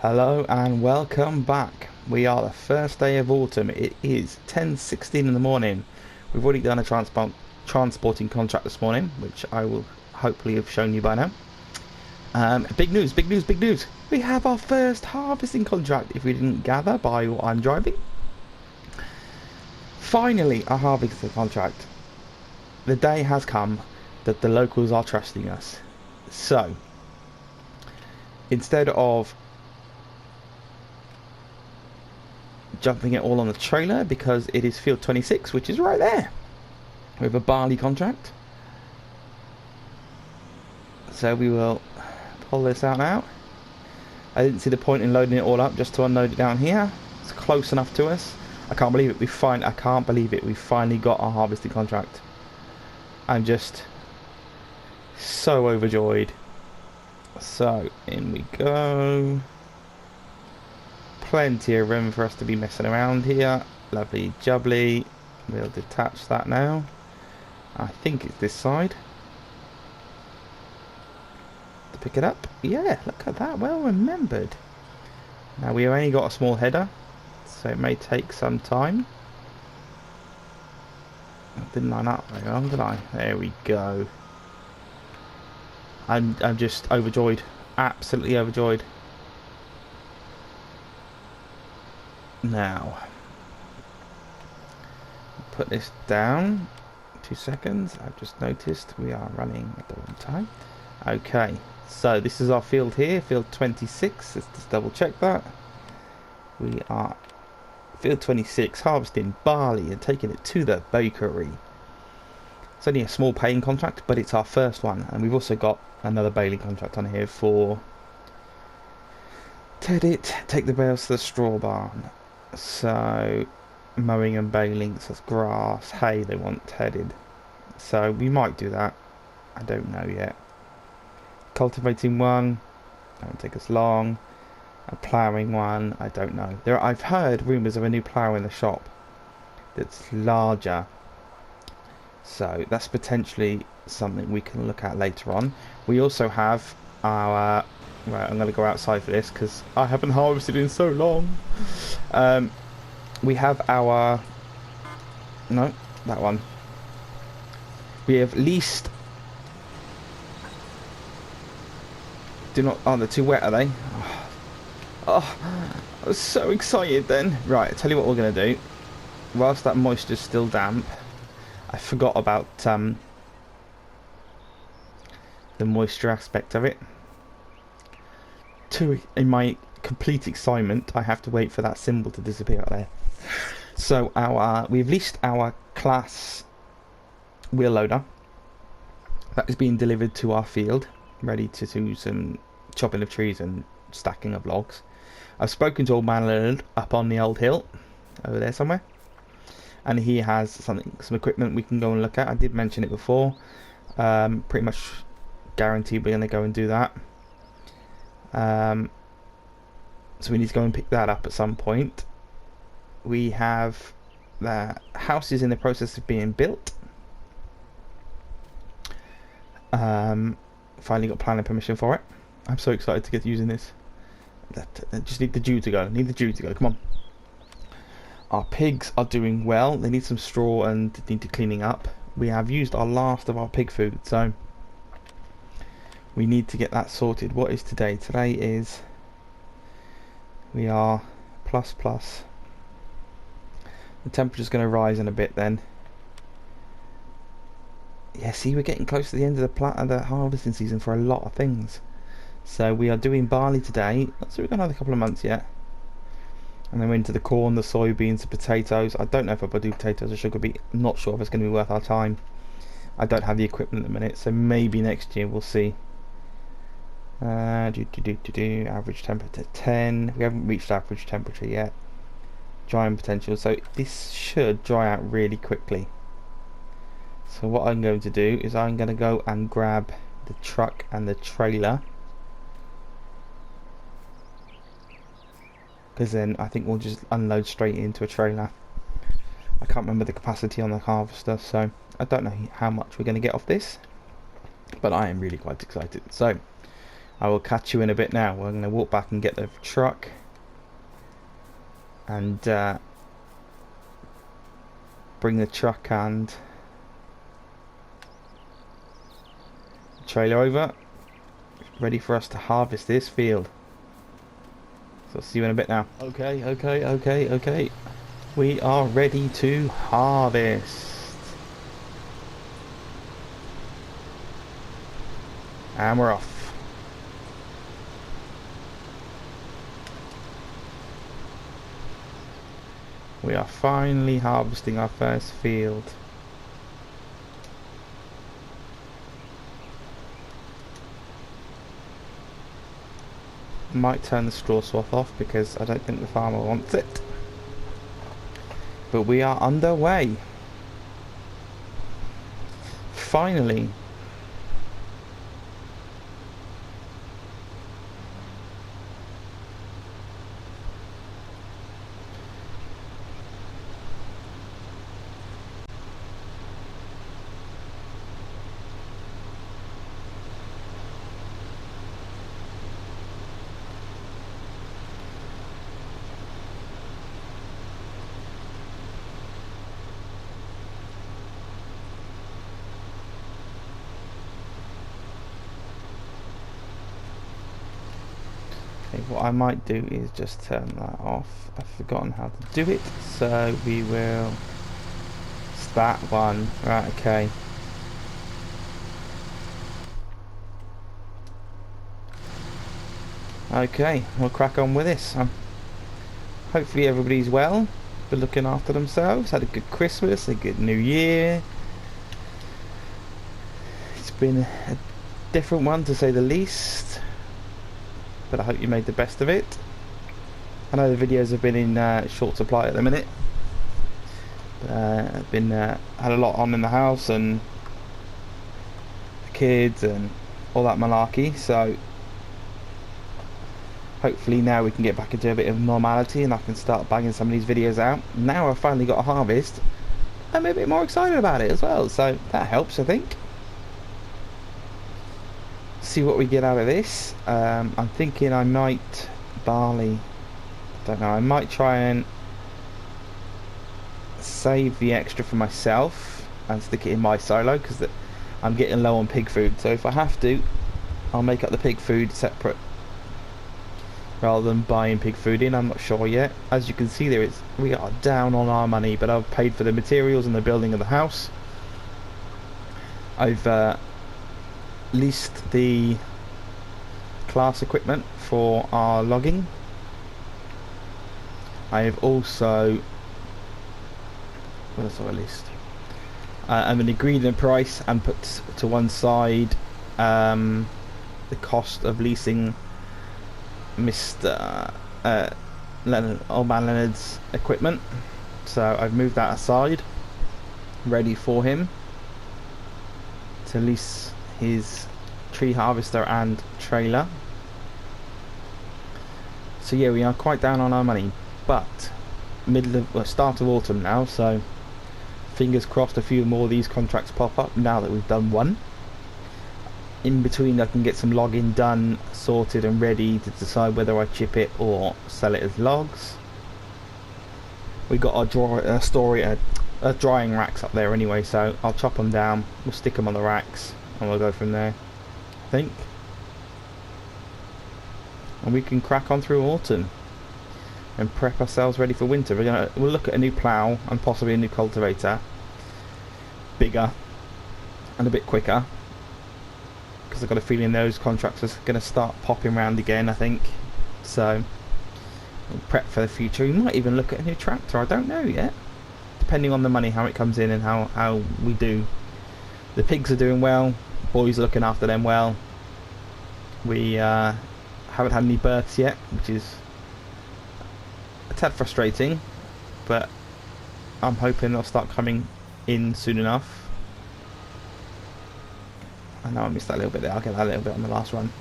Hello and welcome back. We are the first day of autumn. It is 10:16 in the morning. We've already done a transporting contract this morning, which I will hopefully have shown you by now. Big news, big news, big news. We have our first harvesting contract, if we didn't gather by what I'm driving. Finally, a harvesting contract. The day has come that the locals are trusting us. So, instead of jumping it all on the trailer, because it is field 26, which is right there, with a barley contract, so we will pull this out now. I didn't see the point in loading it all up just to unload it down here. It's close enough to us. I can't believe it. I can't believe it. We finally got our harvesting contract. I'm just so overjoyed. So in we go. Plenty of room for us to be messing around here. Lovely jubbly. We'll detach that now. I think it's this side. To pick it up. Yeah, look at that. Well remembered. Now we've only got a small header, so it may take some time. Didn't line up very well, did I? There we go. I'm just overjoyed. Absolutely overjoyed. Now, put this down. 2 seconds. I've just noticed we are running at the wrong time. Okay, so this is our field here, field 26. Let's just double check that. We are field 26, harvesting barley and taking it to the bakery. It's only a small paying contract, but it's our first one, and we've also got another baling contract on here for ted it, take the bales to the straw barn. So mowing and baling, so that's grass, hay they want tedded. So we might do that. I don't know yet. Cultivating one, that won't take us long. A ploughing one, I don't know. I've heard rumours of a new plough in the shop that's larger. So that's potentially something we can look at later on. We also have our right, I'm going to go outside for this because I haven't harvested in so long. We have our... No, that one. We have leased... Oh, they're too wet, are they? Oh, I was so excited then. Right, I'll tell you what we're going to do. Whilst that moisture's still damp, I forgot about the moisture aspect of it. In my complete excitement, I have to wait for that symbol to disappear out there. So we've leased our Claas wheel loader. That is being delivered to our field, ready to do some chopping of trees and stacking of logs. I've spoken to old man Leonard up on the old hill, over there somewhere, and he has some equipment we can go and look at. I did mention it before. Pretty much guaranteed we're going to go and do that. So we need to go and pick that up at some point. We have the house is in the process of being built. Finally got planning permission for it. I'm so excited to get using this. I just need the dew to go. Come on. Our pigs are doing well. They need some straw and need to cleaning up. We have used our last of our pig food, so we need to get that sorted. What is today? Today is... We are plus. The temperature's going to rise in a bit then. Yeah, see, we're getting close to the end of the harvesting season for a lot of things. So we are doing barley today. So we've got another couple of months yet. And then we're into the corn, the soybeans, the potatoes. I don't know if I'll do potatoes or sugar beet. I'm not sure if it's going to be worth our time. I don't have the equipment at the minute, so maybe next year we'll see. Average temperature 10. We haven't reached average temperature yet. Drying potential. So this should dry out really quickly. So what I'm going to do is I'm going to go and grab the truck and the trailer, because then I think we'll just unload straight into a trailer. I can't remember the capacity on the harvester, so I don't know how much we're going to get off this, but I am really quite excited. So I will catch you in a bit now. We're going to walk back and get the truck and bring the truck and trailer over, ready for us to harvest this field. So I'll see you in a bit now. Okay. We are ready to harvest. And we're off. We are finally harvesting our first field. Might turn the straw swath off because I don't think the farmer wants it. But we are underway. Finally. What I might do is just turn that off. I've forgotten how to do it, so we will. It's that one, right? Okay. Okay, we'll crack on with this. Hopefully everybody's well. Been looking after themselves. Had a good Christmas, a good New Year. It's been a different one to say the least. But I hope you made the best of it. I know the videos have been in short supply at the minute. I've been had a lot on in the house and the kids and all that malarkey. So hopefully now we can get back into a bit of normality and I can start banging some of these videos out. Now I've finally got a harvest, I'm a bit more excited about it as well. So that helps, I think. See what we get out of this. I'm thinking I might barley. I don't know. I might try and save the extra for myself and stick it in my silo because I'm getting low on pig food. So if I have to, I'll make up the pig food separate rather than buying pig food in. I'm not sure yet. As you can see, we are down on our money, but I've paid for the materials and the building of the house. I've leased the Claas equipment for our logging. I have also, what else have I leased? I've agreed a price and put to one side the cost of leasing Mr. Old Man Leonard's equipment. So I've moved that aside, ready for him to lease his tree harvester and trailer. So yeah, we are quite down on our money, but start of autumn now, so fingers crossed a few more of these contracts pop up now that we've done one. In between I can get some logging done, sorted and ready to decide whether I chip it or sell it as logs. We got our drying racks up there anyway, so I'll chop them down, we'll stick them on the racks and we'll go from there, I think. And we can crack on through autumn and prep ourselves ready for winter. We'll look at a new plough and possibly a new cultivator, bigger and a bit quicker, because I've got a feeling those contracts are going to start popping around again, I think. So we'll prep for the future. We might even look at a new tractor, I don't know yet, depending on the money, how it comes in and how we do. The pigs are doing well, boys are looking after them well. We haven't had any births yet, which is a tad frustrating, but I'm hoping they'll start coming in soon enough. I know I missed that a little bit there, I'll get that a little bit on the last run.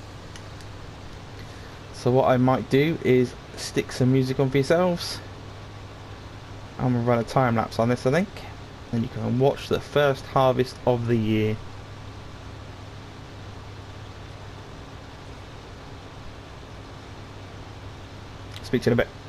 So what I might do is stick some music on for yourselves. I'm going to run a time lapse on this, I think, and you can watch the first harvest of the year. Speak to you in a bit.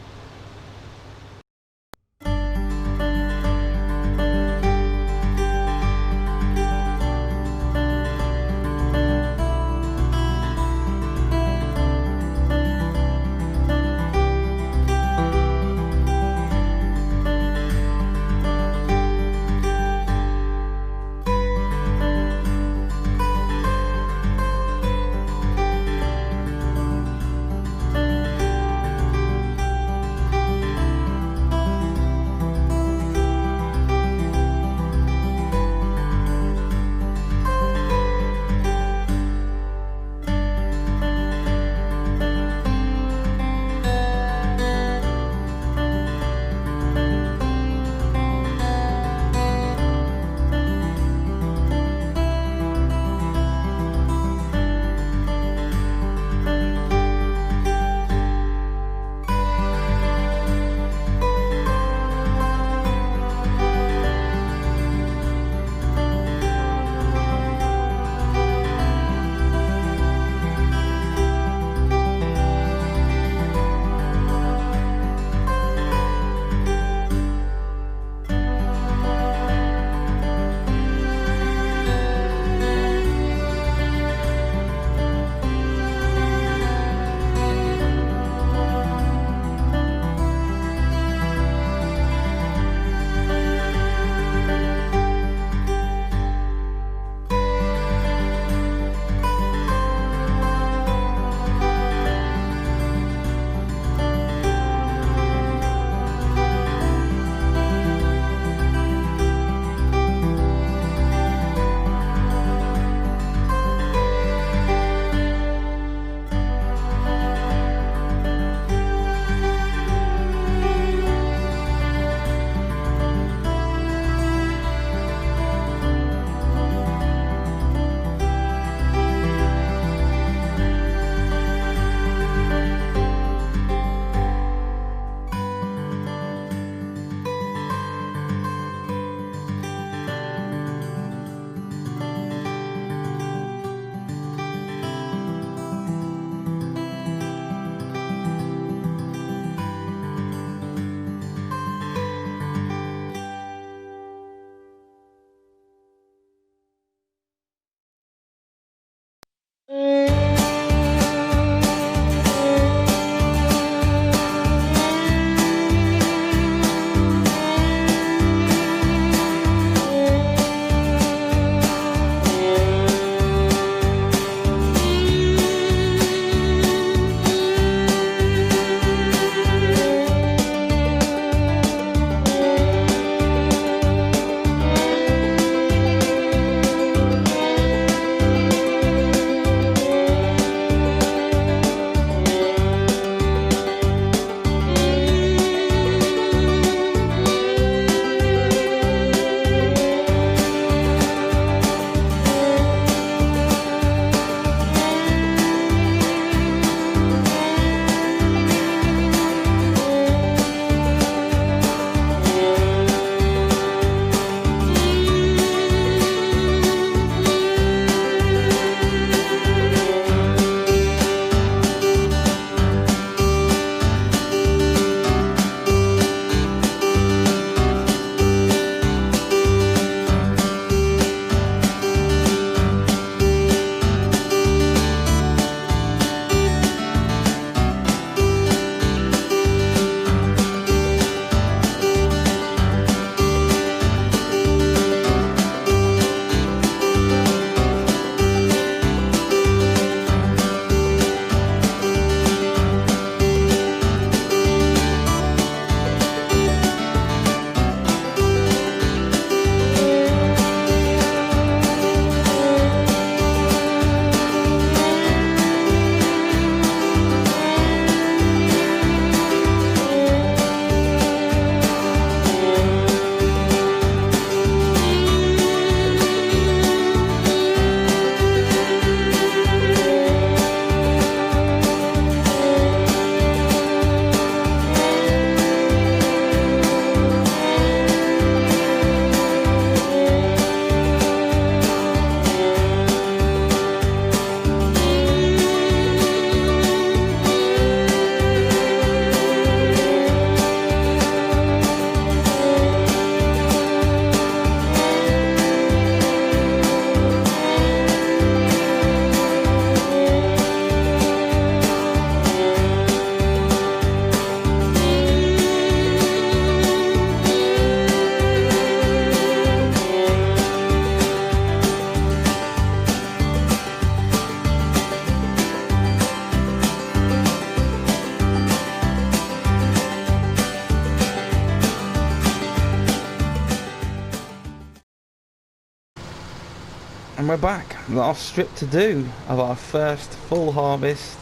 And we're back. Last strip to do of our first full harvest.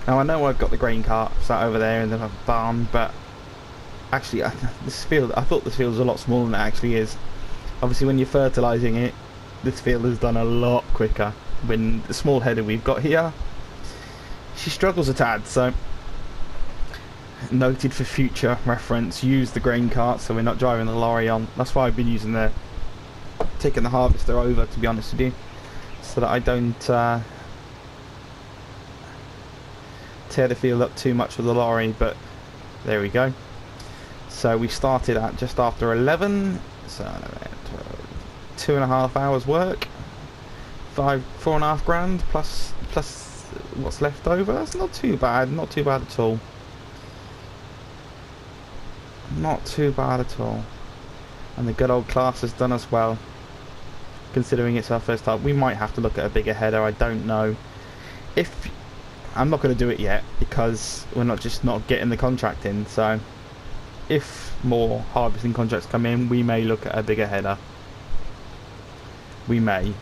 Now I know I've got the grain cart sat over there in the barn, but actually this field, I thought this field was a lot smaller than it actually is. Obviously when you're fertilising it, this field is done a lot quicker. When the small header we've got here, she struggles a tad, so noted for future reference, use the grain cart so we're not driving the lorry on. That's why I've been using taking the harvester over, to be honest with you, so that I don't tear the field up too much with the lorry. But there we go. So we started at just after 11, so 2.5 hours work, 4.5 grand plus what's left over. That's not too bad, not too bad at all. Not too bad at all. And the good old Claas has done us well, considering it's our first time. We might have to look at a bigger header, I don't know. If I'm not going to do it yet because we're not getting the contract in, so if more harvesting contracts come in, we may look at a bigger header. We may.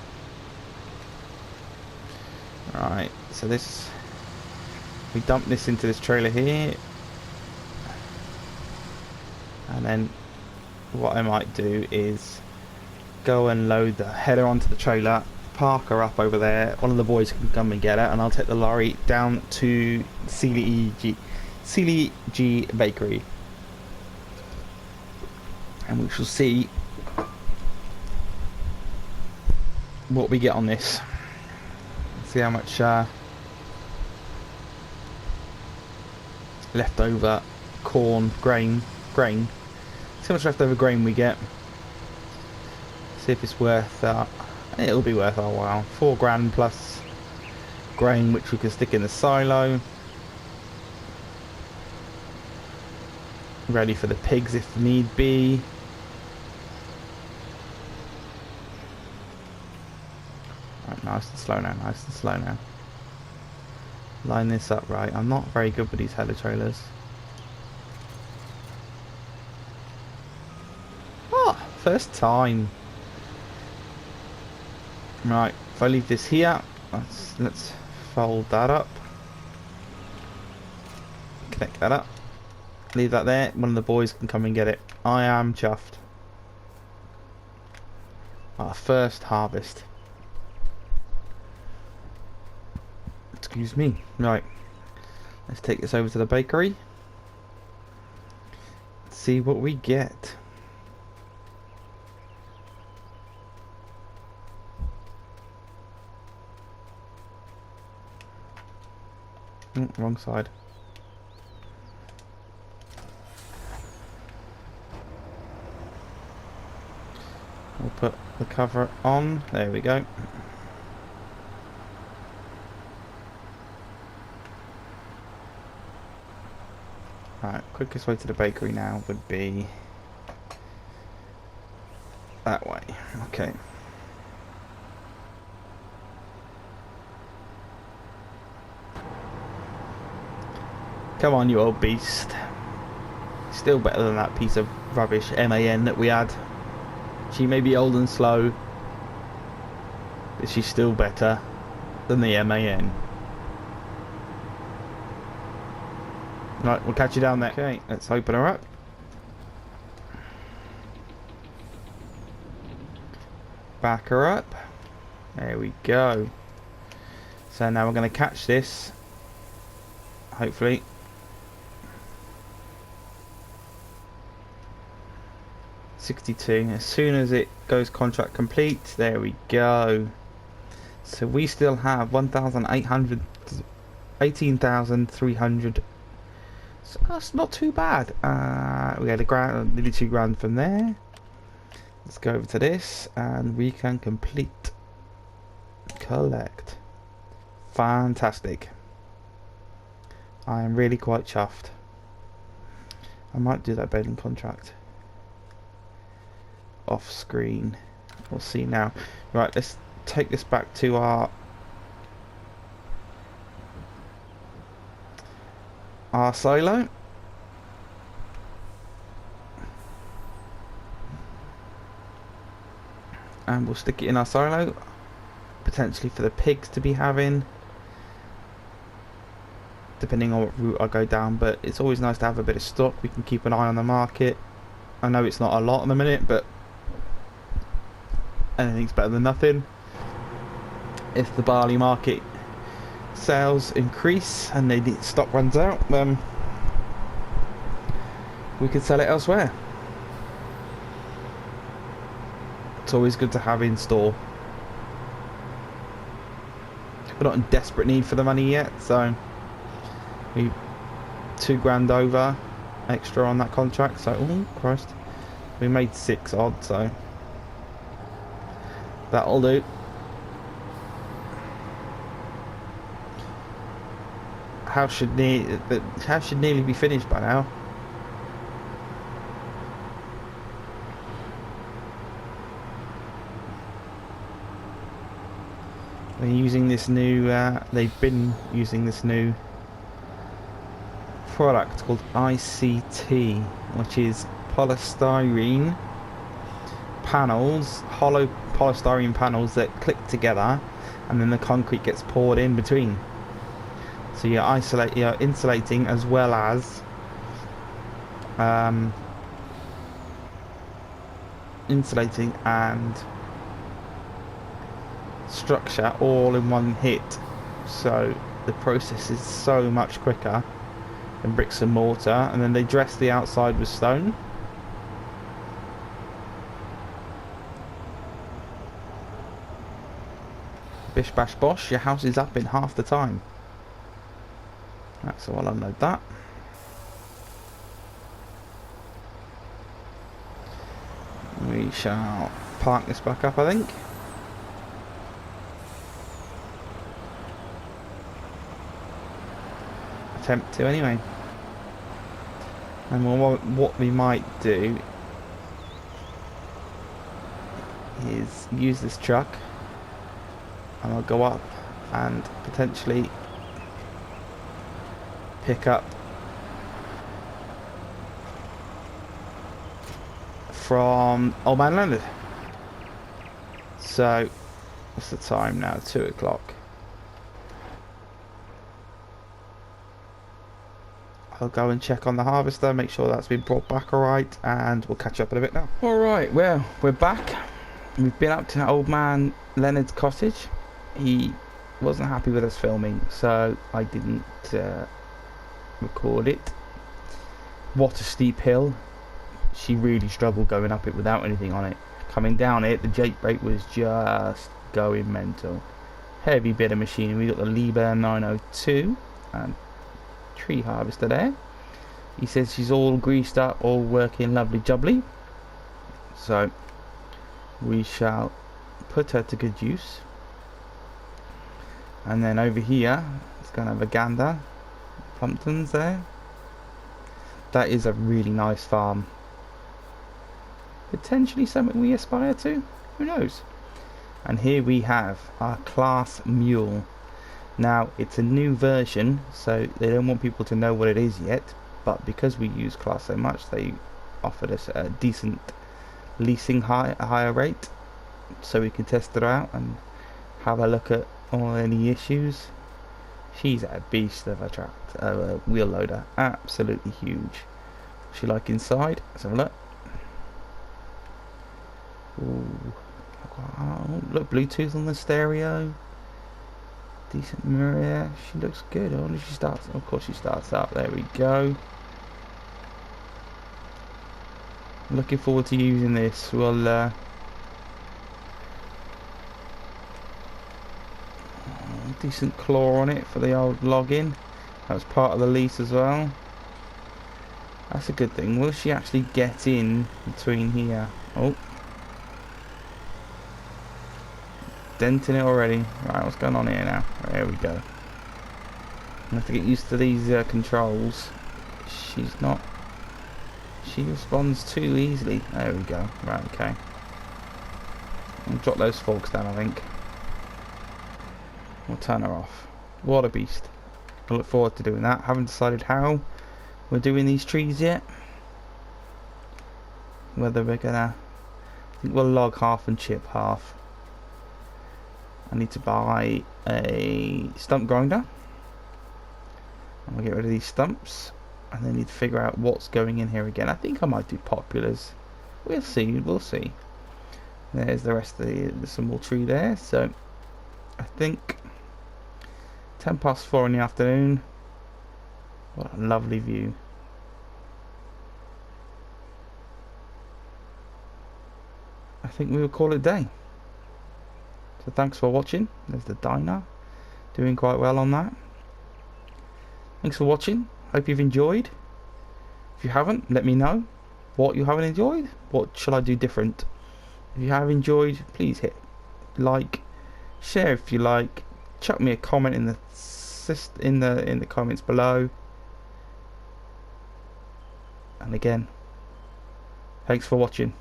Right, so we dump this into this trailer here, and then what I might do is go and load the header onto the trailer, park her up over there, one of the boys can come and get her, and I'll take the lorry down to Sealy G Bakery, and we shall see what we get on this. See how much leftover corn grain. See how much leftover grain we get. See if it's worth it'll be worth our while. 4 grand plus grain which we can stick in the silo, ready for the pigs if need be. Right, nice and slow now, nice and slow now. Line this up right. I'm not very good with these header trailers. First time. Right, if I leave this here, let's fold that up, connect that up, leave that there, one of the boys can come and get it. I am chuffed. Our first harvest. Excuse me. Right, let's take this over to the bakery, see what we get. Wrong side. We'll put the cover on. There we go. Right, quickest way to the bakery now would be that way. Okay. Come on, you old beast. Still better than that piece of rubbish MAN that we had. She may be old and slow, but she's still better than the MAN. Right, we'll catch you down there. Okay, let's open her up. Back her up. There we go. So now we're going to catch this, hopefully. $62. As soon as it goes contract complete, there we go. So we still have 18,300. So that's not too bad. We had nearly 2 grand from there. Let's go over to this, and we can collect. Fantastic. I am really quite chuffed. I might do that baling contract off screen. We'll see now. Right, let's take this back to our silo. and we'll stick it in our silo, potentially for the pigs to be having, depending on what route I go down. But it's always nice to have a bit of stock. We can keep an eye on the market. I know it's not a lot in the minute, but anything's better than nothing. If the barley market sales increase and stock runs out, then we could sell it elsewhere. It's always good to have in store. We're not in desperate need for the money yet, so we £2 over extra on that contract. So, oh Christ, we made 6 odd, so that'll do. House should nearly be finished by now. They're using this new, they've been using this new product called ICT, which is polystyrene panels, hollow polystyrene panels that click together, and then the concrete gets poured in between. So you're insulating as well as insulating and structure all in one hit. So the process is so much quicker than bricks and mortar. And then they dress the outside with stone. Bish bash bosh, your house is up in half the time. Right, so I'll unload that. We shall park this back up, I think. Attempt to anyway. And what we might do is use this truck, and I'll go up and potentially pick up from Old Man Leonard. So what's the time now? 2 o'clock. I'll go and check on the harvester, make sure that's been brought back alright, and we'll catch up in a bit now. Alright, well, we're back. We've been up to Old Man Leonard's cottage. He wasn't happy with us filming, so I didn't record it. What a steep hill. She really struggled going up it without anything on it. Coming down it, the jake brake was just going mental. Heavy bit of machinery. We got the Liebherr 902 and tree harvester there. He says she's all greased up, all working lovely jubbly. So we shall put her to good use. And then over here, it's going to have a gander. Pumpkins there. That is a really nice farm. Potentially something we aspire to. Who knows? And here we have our Claas mule. Now it's a new version, so they don't want people to know what it is yet. But because we use Claas so much, they offered us a decent leasing higher rate, so we can test it out and have a look at all any issues. She's a beast of a wheel loader, absolutely huge. What's she like inside? Let's have a look. Ooh. Oh, look, Bluetooth on the stereo. Decent mirror there. She looks good. Oh, she starts. Of course, she starts up. There we go. Looking forward to using this. We'll decent claw on it for the old login. That was part of the lease as well. That's a good thing. Will she actually get in between here? Oh, denting it already. Right, what's going on here now? There we go. I have to get used to these controls. She's not. She responds too easily. There we go. Right, okay. I'll drop those forks down, I think. We'll turn her off. What a beast. I look forward to doing that. Haven't decided how we're doing these trees yet. Whether we're gonna think we'll log half and chip half. I need to buy a stump grinder. I'm gonna get rid of these stumps, and then need to figure out what's going in here again. I think I might do populars. We'll see. We'll see. There's the rest of the some more tree there. So I think 4:10 in the afternoon. What a lovely view. I think we will call it a day. So thanks for watching. There's the diner. Doing quite well on that. Thanks for watching. Hope you've enjoyed. If you haven't, let me know what you haven't enjoyed. What shall I do different? If you have enjoyed, please hit like, share if you like, chuck me a comment in the comments below. And again, thanks for watching.